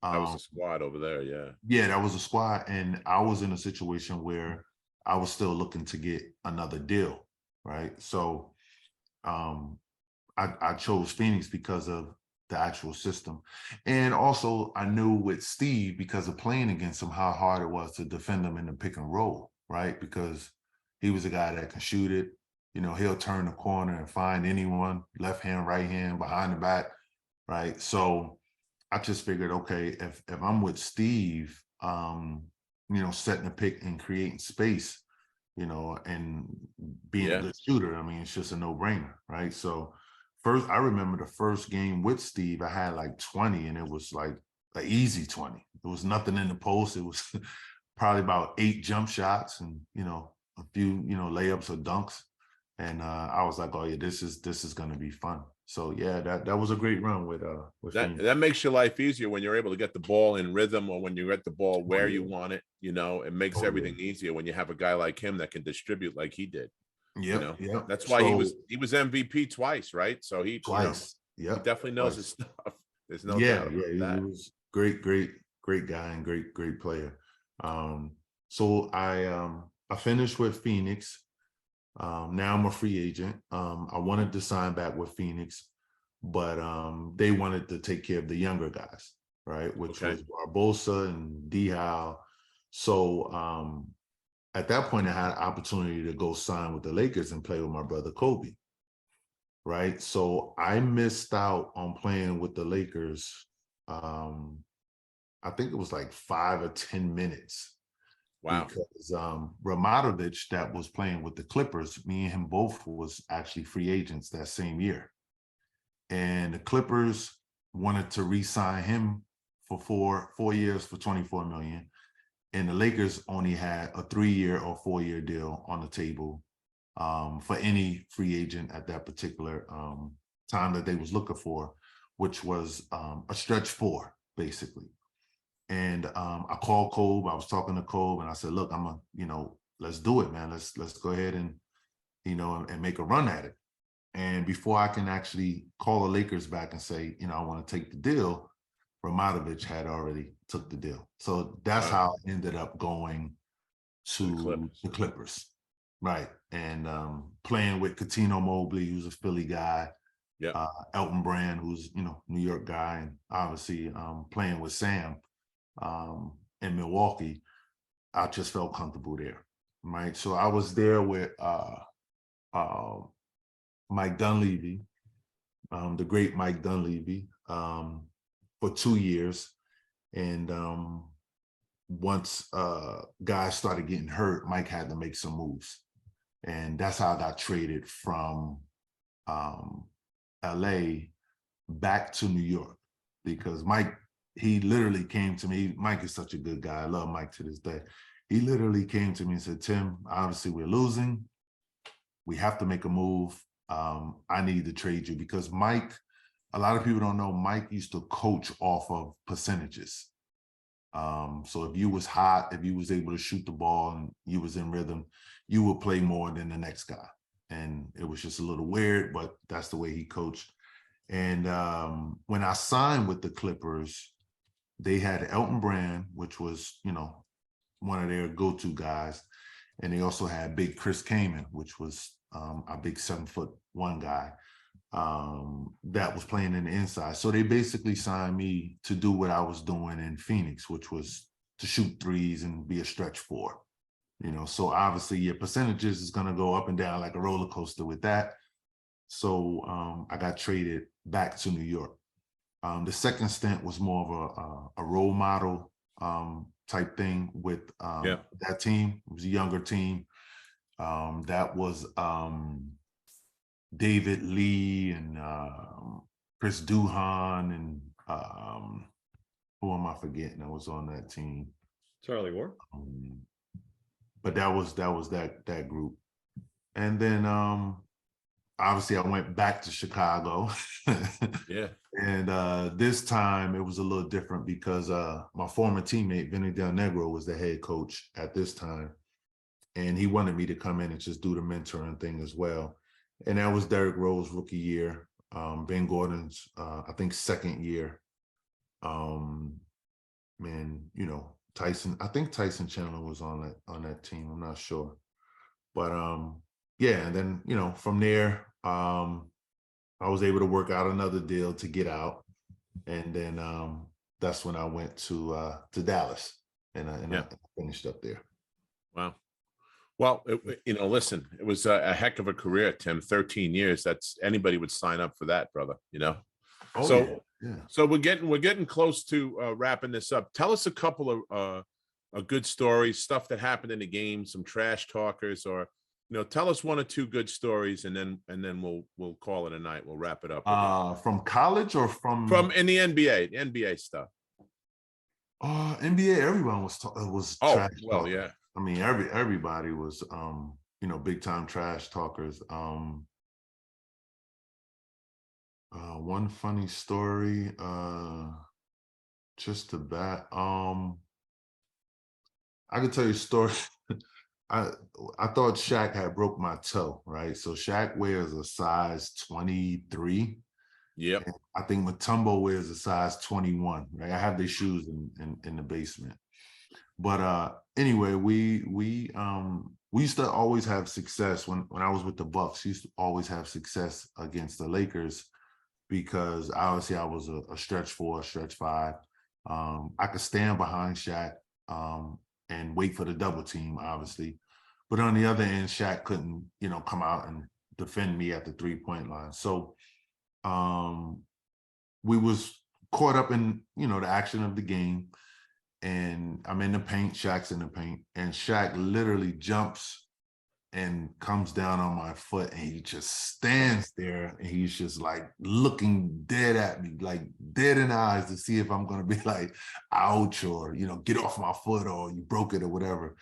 that was a squad over there, yeah. Yeah, that was a squad. And I was in a situation where I was still looking to get another deal, right? So I chose Phoenix because of the actual system. And also I knew with Steve, because of playing against him, how hard it was to defend him in the pick and roll, right? Because he was a guy that can shoot it. He'll turn the corner and find anyone, left hand, right hand, behind the back, right? So I just figured, okay, if I'm with Steve, setting the pick and creating space, and being a good shooter, I mean, it's just a no-brainer, right? So first, I remember the first game with Steve, I had like 20, and it was like an easy 20. There was nothing in the post. It was probably about 8 jump shots and, a few, layups or dunks. And I was like, oh yeah, this is going to be fun. So yeah, that was a great run with that makes your life easier when you're able to get the ball in rhythm, or when you get the ball where you want it. It makes everything easier when you have a guy like him that can distribute like he did. Yeah, That's why he was MVP twice, right? So he he definitely knows his stuff. There's no doubt about that. He was great guy and great player. So I finished with Phoenix. Now I'm a free agent. I wanted to sign back with Phoenix, but they wanted to take care of the younger guys, right? Which was Barbosa and Diaw. So at that point, I had an opportunity to go sign with the Lakers and play with my brother Kobe, right? So I missed out on playing with the Lakers. I think it was like 5 or 10 minutes. Wow. Because Ramadovich, that was playing with the Clippers, me and him both was actually free agents that same year. and the Clippers wanted to re-sign him for 4 years for $24 million. And the Lakers only had a 3-year or 4-year deal on the table for any free agent at that particular time that they was looking for, which was a stretch 4, basically. And I called Kobe. I was talking to Kobe, and I said, "Look, let's do it, man. Let's go ahead and and make a run at it." And before I can actually call the Lakers back and say, I want to take the deal, Ramadovich had already took the deal. So that's how I ended up going to the Clippers. Right. And playing with Cuttino Mobley, who's a Philly guy. Yeah. Elton Brand, who's, New York guy. And obviously playing with Sam in Milwaukee, I just felt comfortable there. Right. So I was there with Mike Dunleavy, the great Mike Dunleavy, for 2 years. And once guys started getting hurt, Mike had to make some moves. And that's how I got traded from LA back to New York, because Mike, he literally came to me. Mike is such a good guy. I love Mike to this day. He literally came to me and said, "Tim, obviously we're losing. We have to make a move. I need to trade you," because Mike, a lot of people don't know, Mike used to coach off of percentages. So if you was hot, if you was able to shoot the ball and you was in rhythm, you would play more than the next guy. And it was just a little weird, but that's the way he coached. And when I signed with the Clippers, they had Elton Brand, which was, one of their go-to guys. And they also had big Chris Kaman, which was a big 7'1" guy that was playing in the inside. So they basically signed me to do what I was doing in Phoenix, which was to shoot threes and be a stretch 4. So obviously your percentages is going to go up and down like a roller coaster with that. So I got traded back to New York. The second stint was more of a role model type thing with that team. It was a younger team. That was David Lee and Chris Duhan and who am I forgetting that was on that team? Charlie Ward. But that was that group. And then obviously I went back to Chicago. Yeah. And this time it was a little different because my former teammate, Vinny Del Negro, was the head coach at this time. And he wanted me to come in and just do the mentoring thing as well. And that was Derrick Rose rookie year, Ben Gordon's, I think, second year. Tyson Chandler was on that team. I'm not sure. But and then, from there, I was able to work out another deal to get out. And then that's when I went to Dallas and I finished up there. Wow. Well, listen, it was a heck of a career, Tim. 13 years. That's anybody would sign up for that, brother. So we're getting close to wrapping this up. Tell us a couple of good stories, stuff that happened in the game, some trash talkers, or tell us 1 or 2 good stories, and then we'll call it a night. We'll wrap it up. From college or from in the NBA stuff. NBA, everyone was trash. Well, talking. Yeah. I mean, everybody was, big time trash talkers. One funny story, just to that. I could tell you a story. I thought Shaq had broke my toe, right? So Shaq wears a size 23. Yep. I think Mutombo wears a size 21, right? I have their shoes in the basement. But anyway, we used to always have success when I was with the Bucks. We used to always have success against the Lakers because obviously I was a stretch 4, stretch 5. I could stand behind Shaq and wait for the double team, obviously. But on the other end, Shaq couldn't, come out and defend me at the 3-point line. So we was caught up in, the action of the game. And I'm in the paint, Shaq's in the paint, and Shaq literally jumps and comes down on my foot, and he just stands there, and he's just like looking dead at me, like dead in the eyes, to see if I'm gonna be like, ouch, or get off my foot, or you broke it or whatever.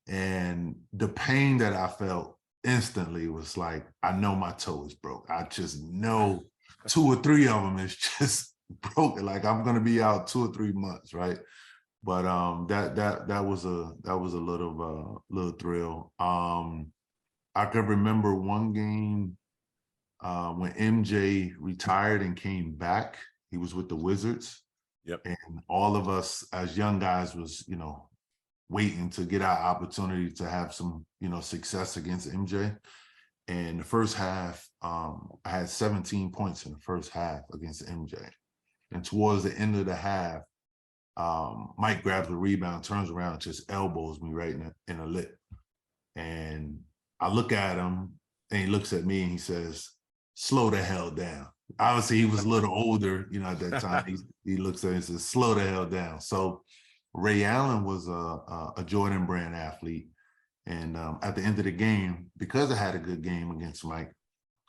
And the pain that I felt instantly was like, I know my toe is broke. I just know 2 or 3 of them is just broken. Like I'm gonna be out 2 or 3 months, right? But that was a little thrill. I can remember one game when MJ retired and came back. He was with the Wizards. Yep. And all of us as young guys was, waiting to get our opportunity to have some, success against MJ. And the first half, I had 17 points in the first half against MJ. And towards the end of the half, Mike grabs the rebound, turns around, and just elbows me right in the lip. And I look at him, and he looks at me, and he says, "Slow the hell down." Obviously, he was a little older, at that time. He looks at me and says, "Slow the hell down." So Ray Allen was a Jordan Brand athlete. And at the end of the game, because I had a good game against Mike,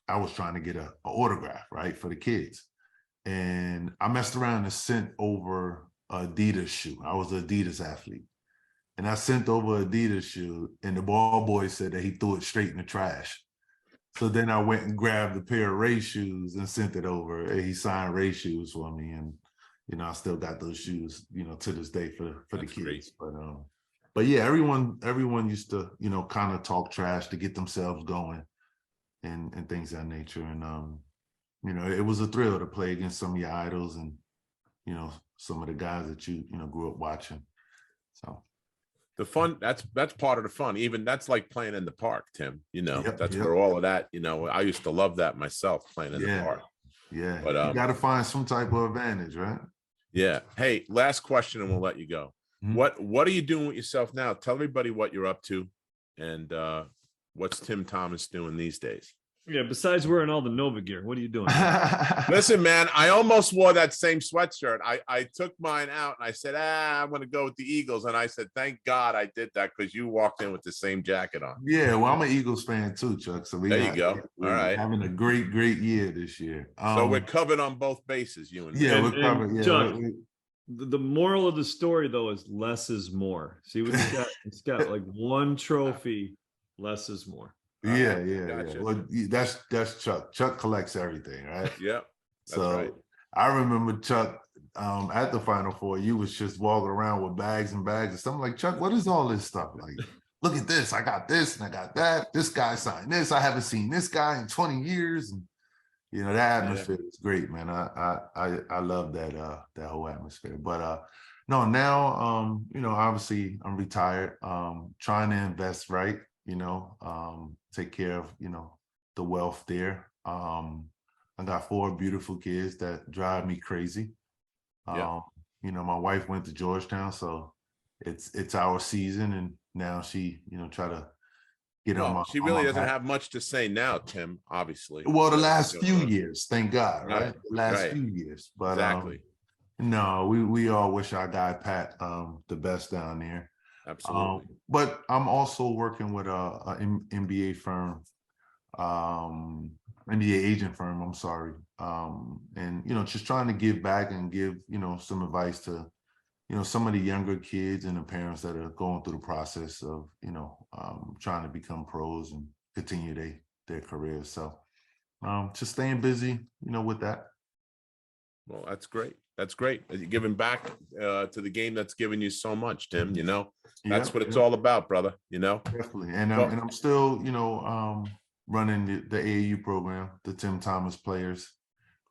I was trying to get an autograph, right, for the kids. And I messed around and sent over Adidas shoe. I was an Adidas athlete. And I sent over Adidas shoe, and the ball boy said that he threw it straight in the trash. So then I went and grabbed a pair of Ray shoes and sent it over. And he signed Ray shoes for me. And, I still got those shoes, to this day for the kids. Great. But yeah, everyone used to, kind of talk trash to get themselves going and things of that nature. And, it was a thrill to play against some of your idols and, some of the guys that you grew up watching. So the fun, that's part of the fun. Even that's like playing in the park, Tim. That's yep. where all of that, I used to love that myself, playing in the park. Yeah, but you got to find some type of advantage, right? Yeah. Hey, last question, and we'll let you go. Mm-hmm. What are you doing with yourself now? Tell everybody what you're up to, and what's Tim Thomas doing these days? Yeah, besides wearing all the Nova gear, what are you doing? Listen, man, I almost wore that same sweatshirt. I took mine out and I said, I'm going to go with the Eagles. And I said, thank God I did that, because you walked in with the same jacket on. Yeah, well, I'm an Eagles fan too, Chuck. So there you go. All right. Having a great year this year. So we're covered on both bases, you and me. Yeah, we're covered. Yeah, Chuck, the moral of the story, though, is less is more. See what he's got? He's got like one trophy. Less is more. Yeah. Well, that's Chuck. Chuck collects everything, right? Yeah. So right. I remember Chuck at the Final Four. You was just walking around with bags and bags and something like, Chuck, what is all this stuff? Like, look at this. I got this and I got that. This guy signed this. I haven't seen this guy in 20 years. And that atmosphere is great, man. I love that whole atmosphere. But no, now obviously I'm retired. Trying to invest right. Take care of, the wealth there. I got 4 beautiful kids that drive me crazy. My wife went to Georgetown, so it's our season, and now she, try to get on my. She really doesn't have much to say now, Tim, obviously. Well, the last few years, thank God, right? The last few years. But exactly. No, we all wish our guy Pat the best down there. Absolutely. But I'm also working with a MBA firm, MBA agent firm, I'm sorry. And, just trying to give back and give, some advice to, some of the younger kids and the parents that are going through the process of, trying to become pros and continue their careers. So just staying busy, with that. Well, that's great. That's great. You're giving back to the game that's given you so much, Tim. That's what it's all about, brother. Definitely. And I'm still, running the AAU program, the Tim Thomas Players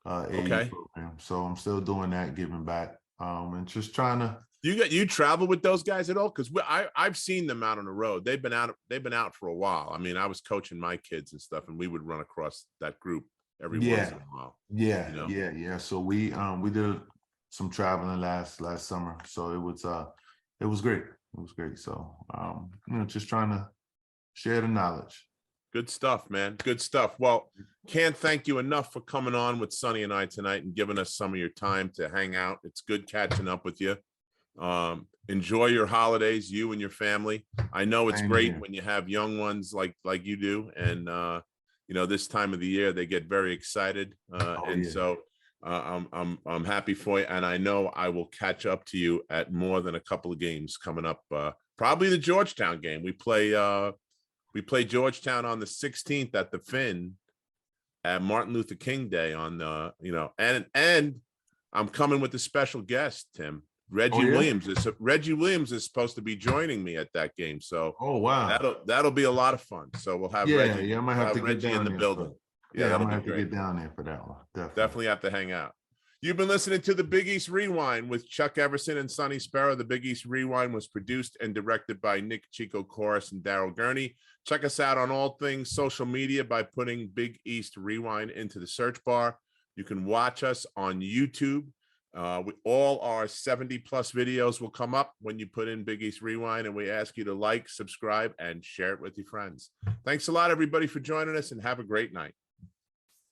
AAU program. So I'm still doing that, giving back, and just trying to. You travel with those guys at all? Because I've seen them out on the road. They've been out for a while. I mean, I was coaching my kids and stuff, and we would run across that group every once in a while. Yeah. So we did some traveling last summer. So it was great. It was great. So just trying to share the knowledge. Good stuff, man. Good stuff. Well, can't thank you enough for coming on with Sonny and I tonight and giving us some of your time to hang out. It's good catching up with you. Enjoy your holidays, you and your family. I know it's great here. when you have young ones like you do, and you know, this time of the year they get very excited, so I'm happy for you, and I know I will catch up to you at more than a couple of games coming up. Probably the Georgetown game. We play Georgetown on the 16th at the Finn at Martin Luther King Day on you know, and I'm coming with a special guest, Tim. Reggie Williams is supposed to be joining me at that game. So that'll be a lot of fun. So we'll have Reggie. I might have to Reggie get down in the building. Yeah, I'm gonna have to get down there for that one. Definitely have to hang out. You've been listening to the Big East Rewind with Chuck Everson and Sonny Sparrow. The Big East Rewind was produced and directed by Nick Chico Corus and Daryl Gurney. Check us out on all things social media by putting Big East Rewind into the search bar. You can watch us on YouTube. All our 70+ videos will come up when you put in Big East Rewind, and we ask you to like, subscribe, and share it with your friends. Thanks a lot, everybody, for joining us, and have a great night.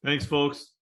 Thanks, folks.